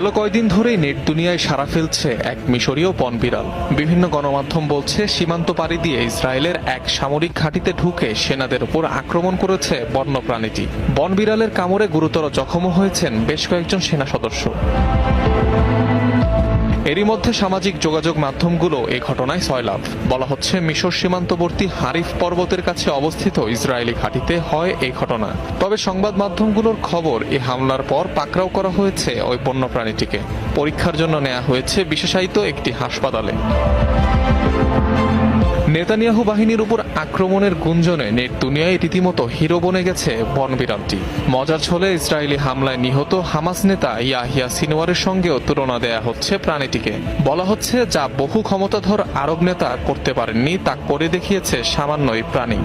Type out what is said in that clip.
গেল কয়দিন ধরেই নেট দুনিয়ায় সাড়া ফেলছে এক মিশরীয় বনবিড়াল। বিভিন্ন গণমাধ্যম বলছে সীমান্ত পাড়ি দিয়ে ইসরায়েলের এক সামরিক ঘাঁটিতে ঢুকে সেনাদের উপর আক্রমণ করেছে বন্যপ্রাণীটি। বনবিড়ালের কামড়ে গুরুতর জখমও হয়েছেন বেশ কয়েকজন সেনা সদস্য। এরই মধ্যে সামাজিক যোগাযোগ মাধ্যমগুলো এ ঘটনায় সয়লাভ। বলা হচ্ছে মিশর সীমান্তবর্তী হারিফ পর্বতের কাছে অবস্থিত ইসরায়েলি ঘাঁটিতে হয় এই ঘটনা। তবে সংবাদ মাধ্যমগুলোর খবর, এই হামলার পর পাকড়াও করা হয়েছে ওই বন্যপ্রাণীটিকে। পরীক্ষার জন্য নেওয়া হয়েছে বিশেষায়িত একটি হাসপাতালে। নেতানিয়াহু বাহিনীর উপর আক্রমণের গুঞ্জনে নেট দুনিয়ায় রীতিমতো হিরো বনে গেছে বনবিড়ালটি। মজার ছলে ইসরায়েলি হামলায় নিহত হামাস নেতা ইয়াহিয়া সিনওয়ারের সঙ্গেও তুলনা দেয়া হচ্ছে প্রাণীটিকে। বলা হচ্ছে যা বহু ক্ষমতাধর আরব নেতা করতে পারেননি তা করে দেখিয়েছে সামান্য এই প্রাণী।